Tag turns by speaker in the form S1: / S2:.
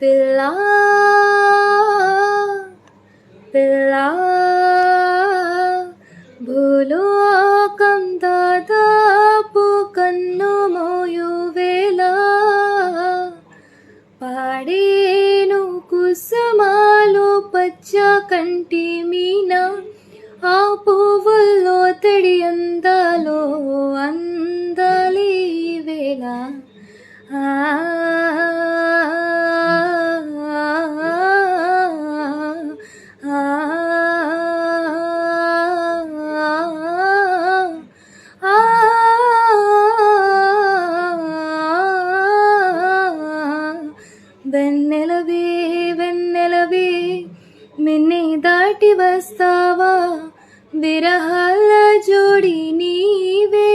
S1: పిల్లా పిల్లా భూలోకం దాదాపు కన్ను మోయువేళ పాడేను కుసుమాలు పచ్చ కంటి మీన ఆ పువ్వుల్లో తడి అందాలో అందలి వేళ వెన్నెలవే వెన్నెలవే మిన్నే దాటి వస్తావా విరహాల జోడి నీవే